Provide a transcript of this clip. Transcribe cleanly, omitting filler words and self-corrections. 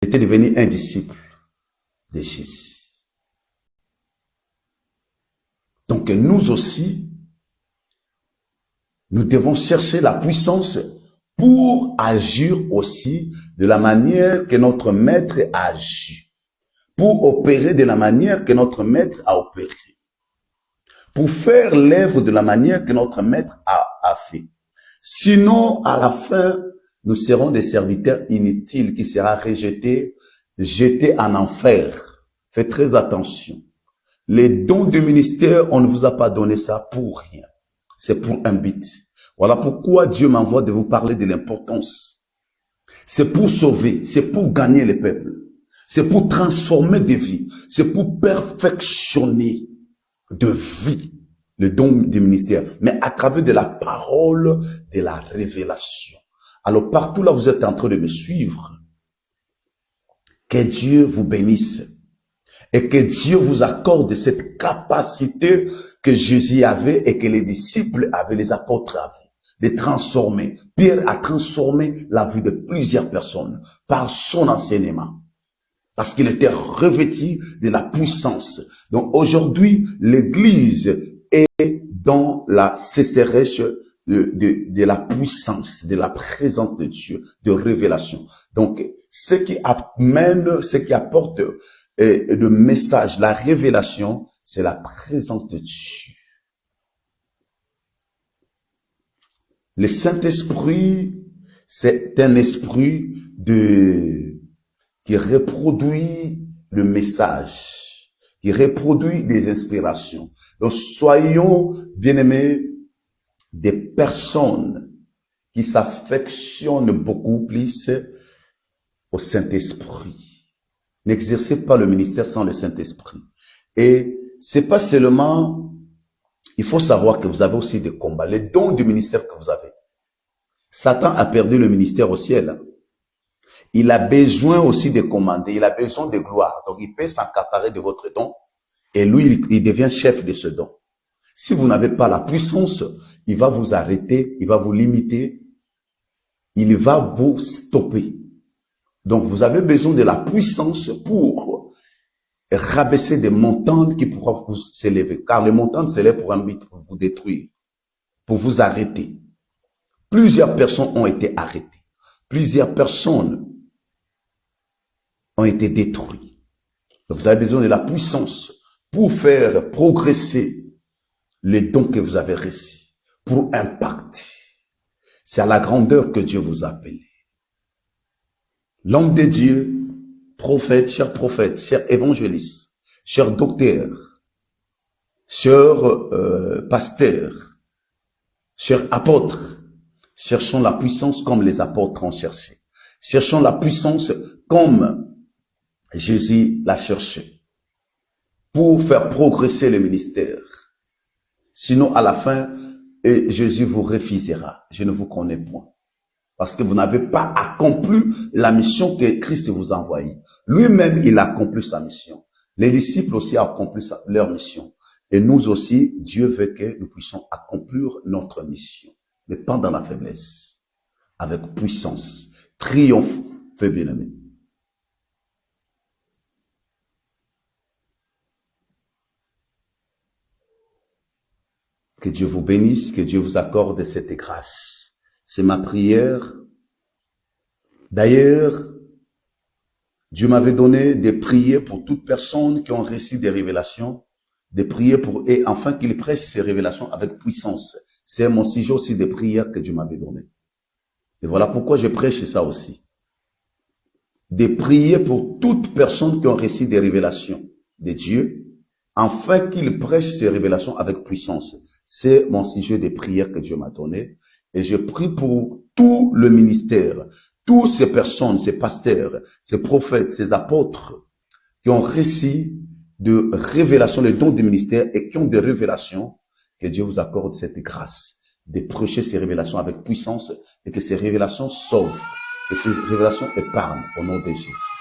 était devenu un disciple de Jésus. Donc nous aussi, nous devons chercher la puissance pour agir aussi de la manière que notre maître a agi, pour opérer de la manière que notre maître a opéré, pour faire l'œuvre de la manière que notre maître a fait. Sinon, à la fin, nous serons des serviteurs inutiles qui seront rejetés, jetés en enfer. Faites très attention. Les dons du ministère, on ne vous a pas donné ça pour rien. C'est pour un but. Voilà pourquoi Dieu m'envoie de vous parler de l'importance. C'est pour sauver, c'est pour gagner les peuples. C'est pour transformer des vies. C'est pour perfectionner de vie le don du ministère. Mais à travers de la parole, de la révélation. Alors partout là, vous êtes en train de me suivre. Que Dieu vous bénisse. Et que Dieu vous accorde cette capacité que Jésus avait et que les disciples avaient, les apôtres avaient, de transformer. Pierre a transformé la vie de plusieurs personnes par son enseignement. Parce qu'il était revêtu de la puissance. Donc aujourd'hui, l'Église est dans la sécheresse de la puissance, de la présence de Dieu, de révélation. Donc, ce qui amène, ce qui apporte le message, la révélation, c'est la présence de Dieu. Le Saint-Esprit, c'est un esprit qui reproduit le message, qui reproduit des inspirations. Donc, soyons, bien-aimés, des personnes qui s'affectionnent beaucoup plus au Saint-Esprit. N'exercez pas le ministère sans le Saint-Esprit. Et c'est pas seulement, il faut savoir que vous avez aussi des combats, les dons du ministère que vous avez. Satan a perdu le ministère au ciel. Il a besoin aussi de commander, il a besoin de gloire. Donc il peut s'accaparer de votre don et lui, il devient chef de ce don. Si vous n'avez pas la puissance, il va vous arrêter, il va vous limiter, il va vous stopper. Donc, vous avez besoin de la puissance pour rabaisser des montagnes qui pourront vous s'élever. Car les montagnes s'élèvent pour un but, pour vous détruire, pour vous arrêter. Plusieurs personnes ont été arrêtées. Plusieurs personnes ont été détruites. Donc, vous avez besoin de la puissance pour faire progresser les dons que vous avez reçus, pour impacter. C'est à la grandeur que Dieu vous a appelé. L'homme de Dieu, prophète, cher évangéliste, cher docteur, cher pasteur, cher apôtre, cherchons la puissance comme les apôtres ont cherché. Cherchons la puissance comme Jésus l'a cherché pour faire progresser le ministère. Sinon, à la fin, Jésus vous refusera. Je ne vous connais point. Parce que vous n'avez pas accompli la mission que Christ vous a envoyée. Lui-même, il a accompli sa mission. Les disciples aussi ont accompli leur mission. Et nous aussi, Dieu veut que nous puissions accomplir notre mission. Mais pas dans la faiblesse. Avec puissance. Triomphe, fait bien-aimé. Que Dieu vous bénisse, que Dieu vous accorde cette grâce. C'est ma prière. D'ailleurs, Dieu m'avait donné de prier pour toute personne qui ont reçu des révélations, de prier pour eux, afin qu'ils prêchent ces révélations avec puissance. C'est mon sujet aussi de prière que Dieu m'avait donné. Et voilà pourquoi je prêche ça aussi. De prier pour toute personne qui ont reçu des révélations de Dieu, afin qu'ils prêchent ces révélations avec puissance. C'est mon sujet de prière que Dieu m'a donné. Et je prie pour tout le ministère, toutes ces personnes, ces pasteurs, ces prophètes, ces apôtres qui ont reçu de révélations, les dons du ministère et qui ont des révélations, que Dieu vous accorde cette grâce de prêcher ces révélations avec puissance et que ces révélations sauvent, que ces révélations épargnent au nom de Jésus.